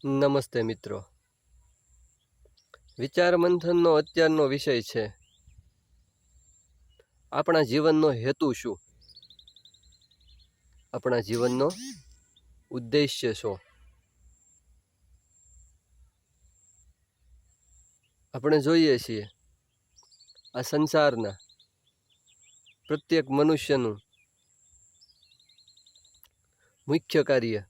નમસ્તે મિત્રો. વિચાર મંથનનો અત્યારનો વિષય છે આપણા જીવનનો હેતુ શું, આપણા જીવનનો ઉદ્દેશ્ય શું. આપણે જોઈએ છીએ આ સંસારના પ્રત્યેક મનુષ્યનું મુખ્ય કાર્ય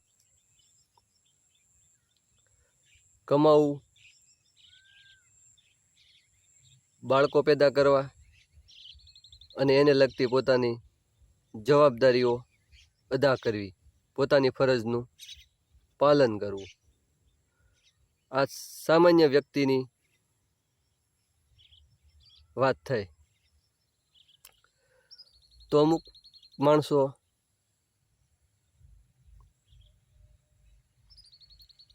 કમાવું, બાળકો પેદા કરવા અને એને લગતી પોતાની જવાબદારીઓ અદા કરવી, પોતાની ફરજનું પાલન કરવું. આ સામાન્ય વ્યક્તિની વાત થઈ. તો અમુક માણસો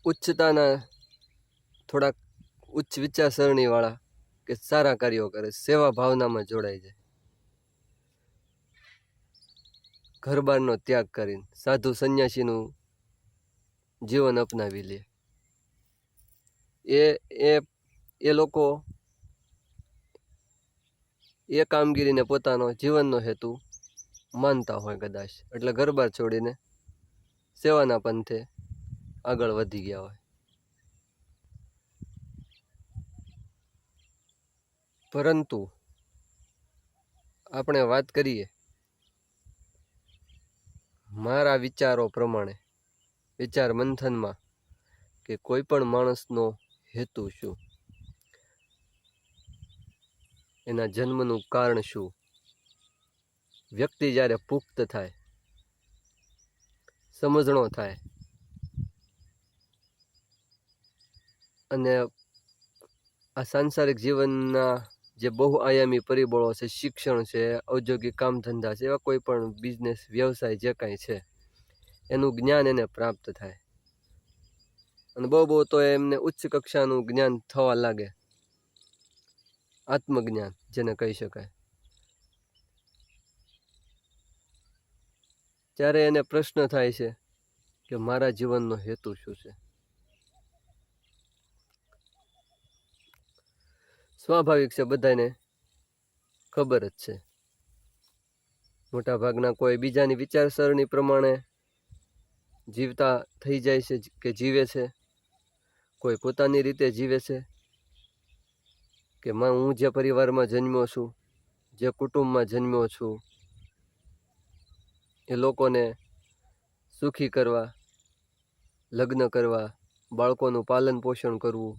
ઉચ્ચતાના થોડાક ઉચ્ચ વિચારસરણીવાળા કે સારા કાર્યો કરે, સેવા ભાવનામાં જોડાઈ જાય, ઘરબારનો ત્યાગ કરીને સાધુ સંન્યાસીનું જીવન અપનાવી લે. એ લોકો એ કામગીરીને પોતાનો જીવનનો હેતુ માનતા હોય કદાચ, એટલે ઘરબાર છોડીને સેવાના પંથે આગળ વધી ગયા હોય. પરંતુ આપણે વાત કરીએ મારા વિચારો પ્રમાણે, વિચાર મંથનમાં, કે કોઈ પણ માણસનો હેતુ શું, એના જન્મનું કારણ શું. વ્યક્તિ જ્યારે પુખ્ત થાય, સમજણો થાય અને આ સાંસારિક જીવનના જે બહુઆયામી પરિબળો છે, શિક્ષણ છે, ઔદ્યોગિક કામ ધંધા છે, એવા કોઈ પણ બિઝનેસ વ્યવસાય જે કાંઈ છે એનું જ્ઞાન એને પ્રાપ્ત થાય અને બહુ તો એમને ઉચ્ચ કક્ષાનું જ્ઞાન થવા લાગે, આત્મજ્ઞાન જેને કહી શકાય. ત્યારે એને પ્રશ્ન થાય છે કે મારા જીવનનો હેતુ શું છે. સ્વાભાવિક છે, બધાને ખબર જ છે. મોટાભાગના કોઈ બીજાની વિચારસરણી પ્રમાણે જીવતા થઈ જાય છે કે જીવે છે, કોઈ પોતાની રીતે જીવે છે કે હું જે પરિવારમાં જન્મ્યો છું, જે કુટુંબમાં જન્મ્યો છું, એ લોકોને સુખી કરવા, લગ્ન કરવા, બાળકોનું પાલન પોષણ કરવું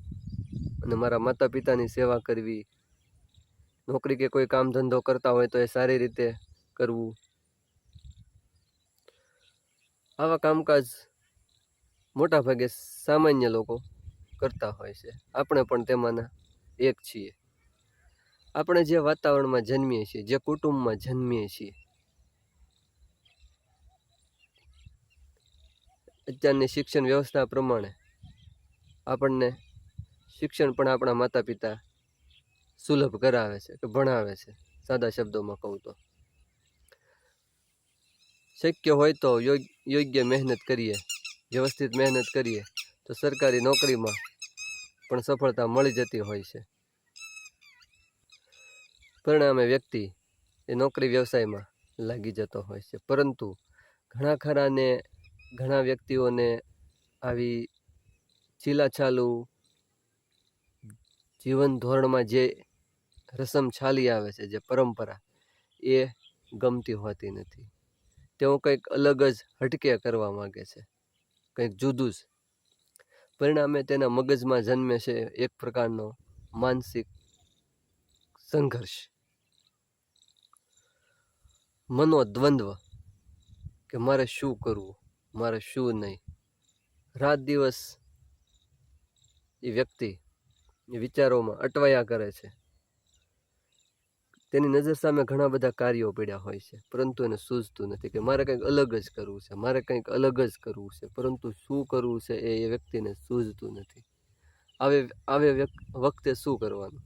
અને મારા માતા પિતાની સેવા કરવી, નોકરી કે કોઈ કામ ધંધો કરતા હોય તો એ સારી રીતે કરવું. આવા કામકાજ મોટા ભાગે સામાન્ય લોકો કરતા હોય છે. આપણે પણ તેમાંના એક છીએ. આપણે જે વાતાવરણમાં જન્મીએ છીએ, જે કુટુંબમાં જન્મીએ છીએ, અત્યારની શિક્ષણ વ્યવસ્થા પ્રમાણે આપણને શિક્ષણ પણ આપણા માતા પિતા સુલભ કરાવે છે કે ભણાવે છે. સાદા શબ્દોમાં કહું તો શક્ય હોય તો યોગ્ય મહેનત કરીએ, વ્યવસ્થિત મહેનત કરીએ તો સરકારી નોકરીમાં પણ સફળતા મળી જતી હોય છે. પરિણામે વ્યક્તિ એ નોકરી વ્યવસાયમાં લાગી જતો હોય છે. પરંતુ ઘણા વ્યક્તિઓને આવી ચીલાચાલુ જીવન ધોરણમાં જે રસમ ચાલી આવે છે, જે પરંપરા, એ ગમતી હોતી નથી. તેઓ કંઈક અલગ જ હટકે કરવા માગે છે, કંઈક જુદું જ. પરિણામે તેના મગજમાં જન્મે છે એક પ્રકારનો માનસિક સંઘર્ષ, મનોદ્વંદ્વ કે મારે શું કરવું, મારે શું નહીં. રાત દિવસ એ વ્યક્તિ એ વિચારોમાં અટવાયા કરે છે. તેની નજર સામે ઘણા બધા કાર્યો પડ્યા હોય છે, પરંતુ એને સૂઝતું નથી કે મારે કંઈક અલગ જ કરવું છે, મારે કંઈક અલગ જ કરવું છે. પરંતુ શું કરવું છે એ વ્યક્તિને સૂઝતું નથી. આવે વખતે શું કરવાનું?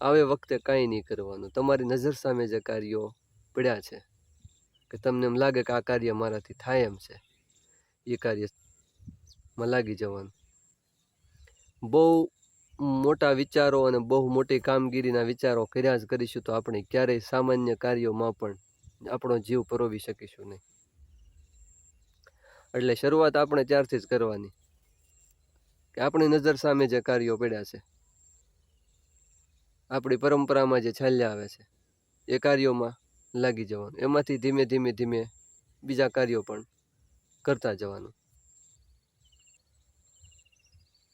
આવે વખતે કાંઈ નહીં કરવાનું. તમારી નજર સામે જે કાર્યો પડ્યા છે કે તમને એમ લાગે કે આ કાર્ય મારાથી થાય એમ છે, એ કાર્ય લાગી જવાનું. બહુ મોટા વિચારો અને બહુ મોટી કામગીરીના વિચારો કર્યા જ કરીશું તો આપણે ક્યારેય સામાન્ય કાર્યોમાં પણ આપણો જીવ પરોવી શકીશું નહીં. એટલે શરૂઆત આપણે ત્યારથી જ કરવાની કે આપણી નજર સામે જે કાર્યો પડ્યા છે, આપણી પરંપરામાં જે ચાલ્યા આવે છે, એ કાર્યોમાં લાગી જવાનું. એમાંથી ધીમે ધીમે ધીમે બીજા કાર્યો પણ કરતા જવાનું.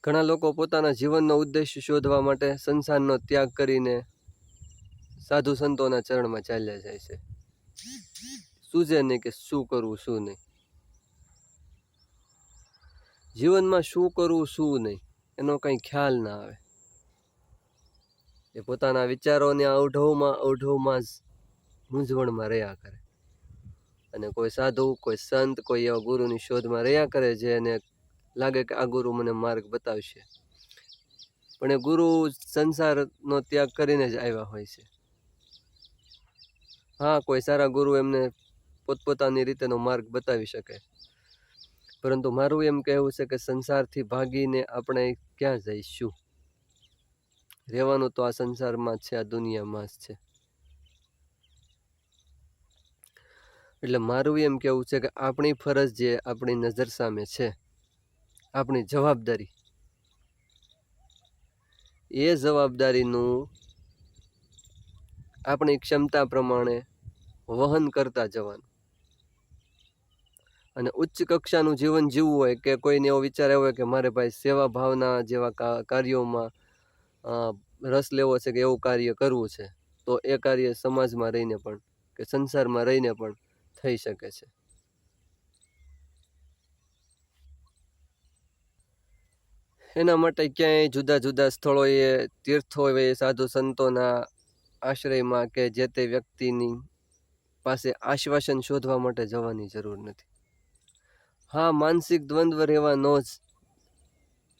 ઘણા લોકો પોતાના જીવનનો ઉદ્દેશ્ય શોધવા માટે સંસારનો ત્યાગ કરીને સાધુ સંતોના ચરણમાં ચાલ્યા જાય છે. સૂઝે નહીં કે શું કરવું શું નહીં. જીવનમાં શું કરવું શું નહીં એનો કંઈ ખ્યાલ ના આવે. એ પોતાના વિચારોની અવઢવમાં જ મૂંઝવણમાં રહ્યા કરે. અને કોઈ સાધુ, કોઈ સંત, કોઈ એવા ગુરુની શોધમાં રહ્યા કરે છે અને લાગે કે આ ગુરુ મને માર્ગ બતાવશે, પણ એ ગુરુ સંસારનો ત્યાગ કરીને જ આવ્યા હોય છે. હા, કોઈ સારા ગુરુ એમને પોતપોતાની રીતેનો માર્ગ બતાવી શકે, પરંતુ મારું એમ કહેવું છે કે સંસારથી ભાગીને આપણે ક્યાં જઈશું? રહેવાનું તો આ સંસારમાં જ છે, આ દુનિયામાં જ છે. એટલે મારું એમ કહેવું છે કે આપણી ફરજ જે આપણી નજર સામે છે, આપણી જવાબદારી, એ જવાબદારીનું આપણી ક્ષમતા પ્રમાણે વહન કરતા જવાનું. અને ઉચ્ચ કક્ષાનું જીવન જીવવું હોય કે કોઈને એવો વિચાર આવ્યો હોય કે મારે ભાઈ સેવા ભાવના જેવા કાર્યોમાં રસ લેવો છે કે એવું કાર્ય કરવું છે, તો એ કાર્ય સમાજમાં રહીને પણ કે સંસારમાં રહીને પણ થઈ શકે છે. એના માટે ક્યાંય જુદા જુદા સ્થળોએ, તીર્થોએ, સાધુ સંતોના આશ્રયમાં કે જે તે વ્યક્તિની પાસે આશ્વાસન શોધવા માટે જવાની જરૂર નથી. હા, માનસિક દ્વંદ્વ રહેવાનો જ,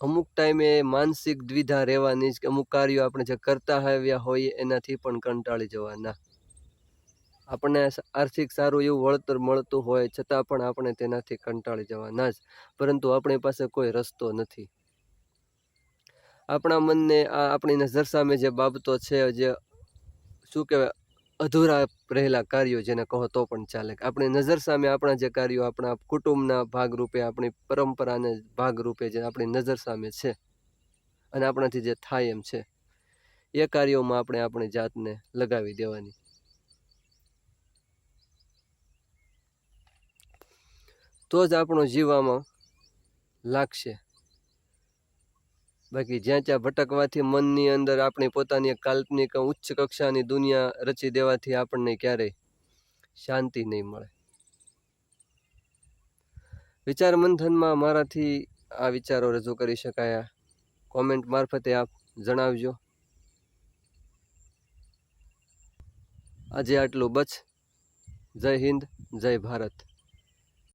અમુક ટાઈમે માનસિક દ્વિધા રહેવાની જ, કે અમુક કાર્યો આપણે જે કરતા આવ્યા હોઈએ એનાથી પણ કંટાળી જવાના. આપણને આર્થિક સારું એવું વળતર મળતું હોય છતાં પણ આપણે તેનાથી કંટાળી જવાના જ, પરંતુ આપણી પાસે કોઈ રસ્તો નથી. આપણા મનને આપણી નજર સામે જે બાબતો છે, જે શું કહેવાય, અધૂરા રહેલા કાર્યો જેને કહો તો પણ ચાલે, આપણી નજર સામે આપણા જે કાર્યો આપણા કુટુંબના ભાગરૂપે, આપણી પરંપરાને ભાગરૂપે જે આપણી નજર સામે છે અને આપણાથી જે થાય એમ છે, એ કાર્યોમાં આપણે આપણી જાતને લગાવી દેવાની. તો જ આપણો જીવ આમાં લાગશે. બાકી જ્યાં ત્યાં ભટકવાથી, મનની અંદર આપણી પોતાની એક કાલ્પનિક ઉચ્ચ કક્ષાની દુનિયા રચી દેવાથી આપણને ક્યારેય શાંતિ નહીં મળે. વિચાર મંથનમાં મારાથી આ વિચારો રજૂ કરી શકાયા. કોમેન્ટ મારફતે આપ જણાવજો. આજે આટલું બસ. જય હિન્દ, જય ભારત.